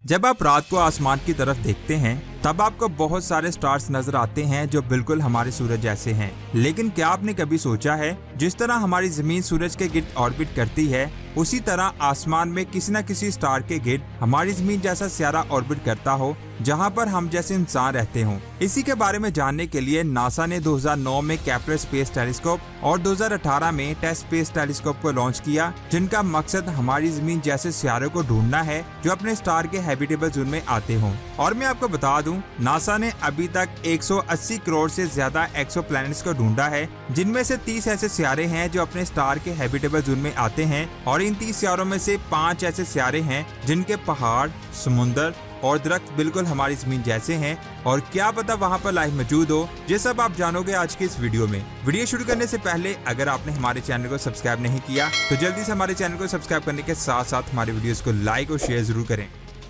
जब आप रात को आसमान की तरफ देखते हैं तब आपको बहुत सारे स्टार्स नजर आते हैं जो बिल्कुल हमारे सूरज जैसे हैं। लेकिन क्या आपने कभी सोचा है जिस तरह हमारी जमीन सूरज के गिर्द ऑर्बिट करती है उसी तरह आसमान में किसी न किसी स्टार के गिर्द हमारी जमीन जैसा सियारा ऑर्बिट करता हो जहां पर हम जैसे इंसान रहते हों। इसी के बारे में जानने के लिए नासा ने 2009 में केपलर स्पेस टेलीस्कोप और 2018 में टेस्ट स्पेस टेलीस्कोप को लॉन्च किया, जिनका मकसद हमारी जमीन जैसे सियारों को ढूंढना है जो अपने स्टार के हैबिटेबल जोन में आते हों। और मैं आपको बता दूं, नासा ने अभी तक 180 करोड़ से ज्यादा एक्सोप्लैनेट्स को ढूंढा है, जिनमें से 30 ऐसे सियारे हैं जो अपने स्टार के हैबिटेबल जोन में आते हैं और इन 30 सियारों में से 5 ऐसे सियारे हैं जिनके पहाड़, समुंदर और दरख्त बिल्कुल हमारी जमीन जैसे हैं। और क्या पता वहां पर लाइफ मौजूद हो। ये सब आप जानोगे आज की इस वीडियो में। वीडियो शुरू करने से पहले अगर आपने हमारे चैनल को सब्सक्राइब नहीं किया तो जल्दी से हमारे चैनल को सब्सक्राइब करने के साथ साथ हमारे वीडियोस को लाइक और शेयर जरूर करें।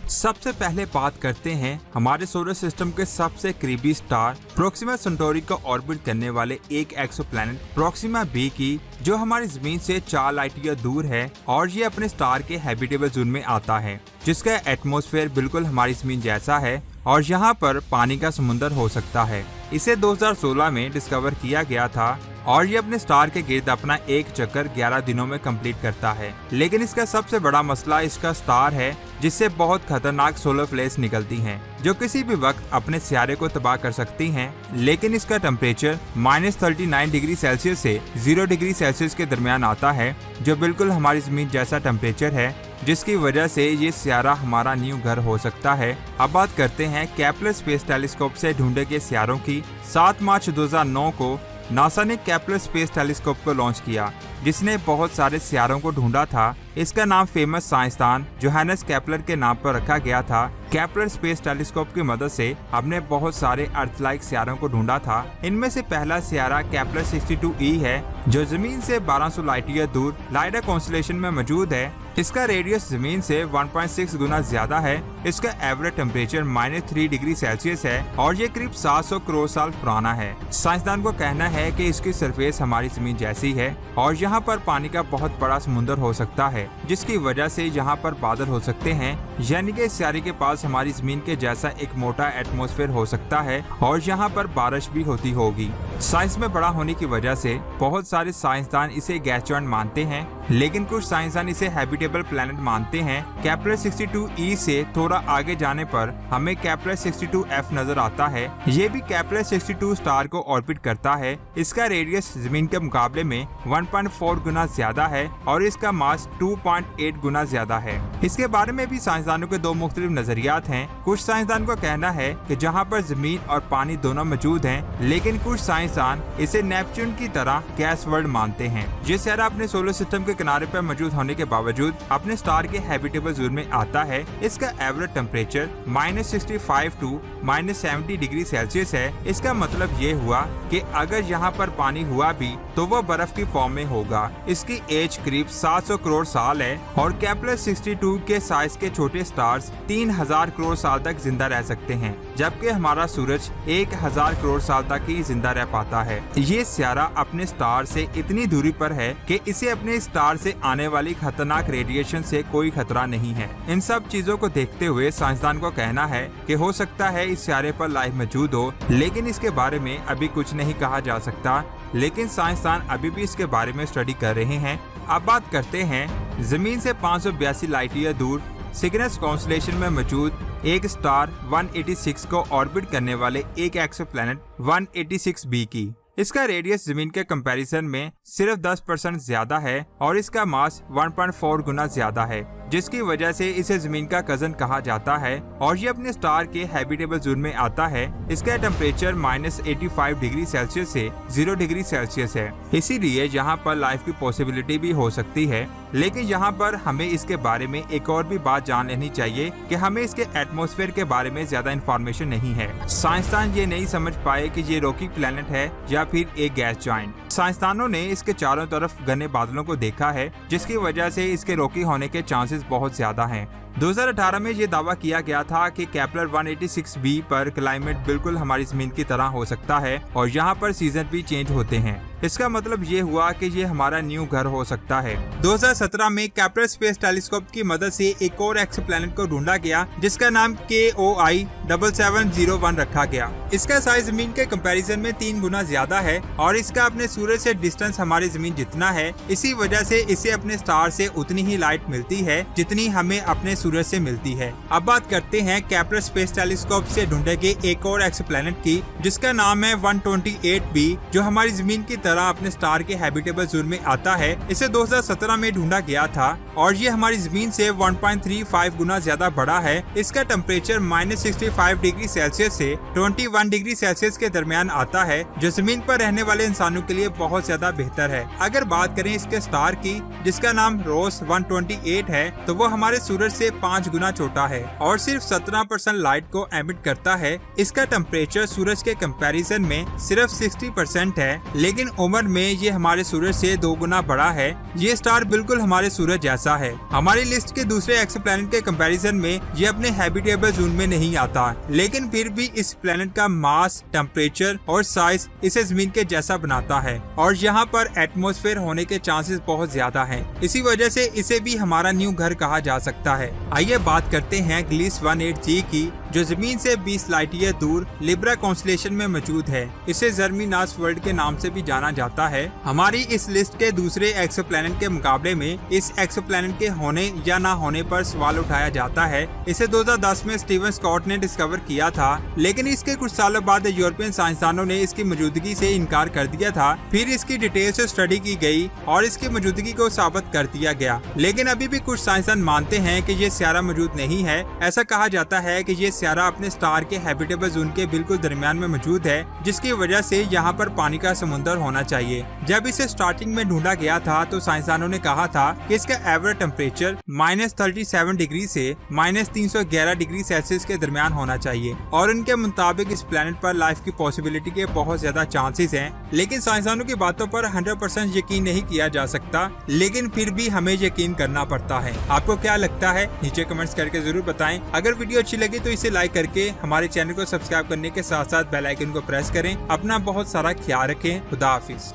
सबसे पहले बात करते हैं हमारे सोलर सिस्टम के सबसे करीबी स्टार प्रोक्सिमा सेंटोरी को ऑर्बिट करने वाले एक एक्सोप्लैनेट प्रोक्सिमा बी की, जो हमारी जमीन से 4 लाइट ईयर दूर है और ये अपने स्टार के हैबिटेबल जोन में आता है, जिसका एटमॉस्फेयर बिल्कुल हमारी जमीन जैसा है और यहाँ पर पानी का समुंदर हो सकता है। इसे 2016 में डिस्कवर किया गया था और ये अपने स्टार के गिर्द अपना एक चक्कर 11 दिनों में कंप्लीट करता है। लेकिन इसका सबसे बड़ा मसला इसका स्टार है, जिससे बहुत खतरनाक सोलर फ्लेयर्स निकलती हैं जो किसी भी वक्त अपने सियारे को तबाह कर सकती हैं। लेकिन इसका टेम्परेचर -39 डिग्री सेल्सियस से 0 डिग्री सेल्सियस के दरमियान आता है, जो बिल्कुल हमारी जमीन जैसा टेम्परेचर है, जिसकी वजह से ये सियारा हमारा न्यू घर हो सकता है। अब बात करते हैं केपलर स्पेस टेलीस्कोप से ढूंढे गए सियारों की। 7 मार्च 2009 को नासा ने केपलर स्पेस टेलीस्कोप को लॉन्च किया, जिसने बहुत सारे सियारों को ढूंढा था। इसका नाम फेमस साइंसदान जोहानस केपलर के नाम पर रखा गया था। केपलर स्पेस टेलीस्कोप की मदद से हमने बहुत सारे अर्थ लाइक सियारों को ढूंढा था। इनमें से पहला सियारा केपलर 62e है, जो जमीन से 1200 लाइट ईयर दूर लाइडा कॉन्स्टेलेशन में मौजूद है। इसका रेडियस जमीन से 1.6 गुना ज्यादा है। इसका एवरेज टेम्परेचर -3 डिग्री सेल्सियस है और ये करीब 700 करोड़ साल पुराना है। साइंसदान को कहना है कि इसकी सरफेस हमारी जमीन जैसी है और यहाँ पर पानी का बहुत बड़ा समुंदर हो सकता है, जिसकी वजह से यहाँ पर बादल हो सकते हैं। यानी कि इस सियारे के पास हमारी जमीन के जैसा एक मोटा एटमॉस्फेयर हो सकता है और यहाँ पर बारिश भी होती होगी। साइंस में बड़ा होने की वजह से बहुत सारे साइंसदान इसे गैस जॉइंट मानते हैं, लेकिन कुछ साइंसदान इसे हैबिटेबल प्लैनेट मानते हैं। केपलर 62e से थोड़ा आगे जाने पर हमें केपलर 62f नजर आता है। ये भी केपलर 62 स्टार को ऑर्बिट करता है। इसका रेडियस जमीन के मुकाबले में 1.4 गुना ज्यादा है और इसका मास 2.8 गुना ज्यादा है। इसके बारे में भी साइंसदानों के दो मुख्तलिफ नजरियात हैं। कुछ साइंसदान को कहना है कि जहाँ पर जमीन और पानी दोनों मौजूद हैं, लेकिन कुछ साइंसदान इसे नेपच्यून की तरह गैस वर्ल्ड मानते हैं। ये सियारा अपने सोलर सिस्टम के किनारे पर मौजूद होने के बावजूद अपने स्टार के हैबिटेबल जोन में आता है। इसका average temperature -65 to -70 degree Celsius है। इसका मतलब ये हुआ कि अगर यहाँ पर पानी हुआ भी तो वो बर्फ की फॉर्म में होगा। इसकी एज करीब 700 करोड़ साल है और केपलर 62 के साइज के छोटे स्टार्स 3000 करोड़ साल तक जिंदा रह सकते हैं, जबकि हमारा सूरज 1000 करोड़ साल तक ही जिंदा रह पाता है। ये सियारा अपने स्टार से इतनी दूरी पर है कि इसे अपने स्टार से आने वाली खतरनाक रेडिएशन से कोई खतरा नहीं है। इन सब चीजों को देखते हुए साइंसदान को कहना है कि हो सकता है इस सियारे पर लाइफ मौजूद हो, लेकिन इसके बारे में अभी कुछ नहीं कहा जा सकता। लेकिन साइंसदान अभी भी इसके बारे में स्टडी कर रहे हैं। अब बात करते हैं जमीन से 582 लाइट ईयर दूर सिग्नस कॉन्स्टेलेशन में मौजूद एक स्टार 186 को ऑर्बिट करने वाले एक एक्सोप्लैनेट 186b की। इसका रेडियस जमीन के कंपैरिजन में सिर्फ 10% ज्यादा है और इसका मास 1.4 गुना ज्यादा है, जिसकी वजह से इसे जमीन का कजन कहा जाता है और ये अपने स्टार के हैबिटेबल जोन में आता है। इसका टेम्परेचर -85 डिग्री सेल्सियस से 0 डिग्री सेल्सियस है, इसीलिए यहाँ पर लाइफ की पॉसिबिलिटी भी हो सकती है। लेकिन यहाँ पर हमें इसके बारे में एक और भी बात जान लेनी चाहिए कि हमें इसके एटमॉस्फेयर के बारे में ज्यादा इन्फॉर्मेशन नहीं है। साइंसदान ये नहीं समझ पाए कि ये रॉकी प्लैनेट है या फिर एक गैस जॉइंट। साइंसदानों ने इसके चारों तरफ घने बादलों को देखा है, जिसकी वजह से इसके रॉकी होने के चांसेस बहुत ज्यादा हैं। 2018 में ये दावा किया गया था कि केपलर 186b पर क्लाइमेट बिल्कुल हमारी जमीन की तरह हो सकता है और यहाँ पर सीजन भी चेंज होते हैं। इसका मतलब ये हुआ कि ये हमारा न्यू घर हो सकता है। 2017 में केपलर स्पेस टेलीस्कोप की मदद से एक और एक्सोप्लैनेट को ढूंढा गया जिसका नाम KOI 7701 रखा गया। इसका साइज जमीन के कंपैरिजन में 3 गुना ज्यादा है और इसका अपने सूरज से डिस्टेंस हमारी जमीन जितना है, इसी वजह से इसे अपने स्टार से उतनी ही लाइट मिलती है जितनी हमें अपने सूरज से मिलती है। अब बात करते हैं केपलर स्पेस टेलीस्कोप से ढूंढे गए एक और एक्सोप्लैनेट की जिसका नाम है 128b, जो हमारी जमीन की तरह अपने स्टार के हैबिटेबल जोन में आता है। इसे 2017 में ढूंढा गया था और ये हमारी जमीन से 1.35 गुना ज्यादा बड़ा है। इसका टेम्परेचर -65 डिग्री सेल्सियस से 21 डिग्री सेल्सियस के दरमियान आता है, जो जमीन पर रहने वाले इंसानों के लिए बहुत ज्यादा बेहतर है। अगर बात करें इसके स्टार की जिसका नाम रोस 128 है, तो वो हमारे सूरज से 5 गुना छोटा है और सिर्फ 17% लाइट को एमिट करता है। इसका टेम्परेचर सूरज के कंपैरिजन में सिर्फ 60% है, लेकिन उम्र में ये हमारे सूरज से 2 गुना बड़ा है। ये स्टार बिल्कुल हमारे सूरज जैसा है। हमारी लिस्ट के दूसरे एक्सोप्लैनेट के कंपैरिजन में ये अपने हैबिटेबल जोन में नहीं आता, लेकिन फिर भी इस प्लेनेट का मास, टेम्परेचर और साइज इसे जमीन के जैसा बनाता है और यहाँ पर एटमॉस्फेयर होने के चांसेस बहुत ज्यादा हैं। इसी वजह से इसे भी हमारा न्यू घर कहा जा सकता है। आइए बात करते हैं ग्लिस 18G की, जो जमीन से 20 लाइट ईयर दूर लिब्रा कॉन्स्टेलेशन में मौजूद है। इसे जर्मिनास वर्ल्ड के नाम से भी जाना जाता है। हमारी इस लिस्ट के दूसरे एक्सोप्लैनेट के मुकाबले में इस एक्सोप्लैनेट के होने या ना होने पर सवाल उठाया जाता है। इसे 2010 में स्टीवन स्कॉट ने डिस्कवर किया था, लेकिन इसके कुछ सालों बाद यूरोपियन साइंसदानों ने इसकी मौजूदगी से इनकार कर दिया था। फिर इसकी डिटेल से स्टडी की गई और इसकी मौजूदगी को साबित कर दिया गया, लेकिन अभी भी कुछ साइंसदान मानते हैं कि ये सियारा मौजूद नहीं है। ऐसा कहा जाता है कि ये सियारा अपने स्टार के हैबिटेबल जोन के बिल्कुल दरमियान में मौजूद है, जिसकी वजह से यहाँ पर पानी का समुद्र होना चाहिए। जब इसे स्टार्टिंग में ढूंढा गया था तो साइंसदानों ने कहा था कि इसका एवरेज टेम्परेचर -37 डिग्री से -311 डिग्री सेल्सियस के दरमियान होना चाहिए और उनके मुताबिक इस प्लेनेट पर लाइफ की पॉसिबिलिटी के बहुत ज्यादा चांसेस हैं। लेकिन साइंसदानों की बातों पर 100% यकीन नहीं किया जा सकता, लेकिन फिर भी हमें यकीन करना पड़ता है। आपको क्या लगता है? नीचे कमेंट्स करके जरूर बताएं। अगर वीडियो अच्छी लगी तो इसे लाइक करके हमारे चैनल को सब्सक्राइब करने के साथ साथ बेल आइकन को प्रेस करें। अपना बहुत सारा ख्याल रखें। खुदा हाफिज।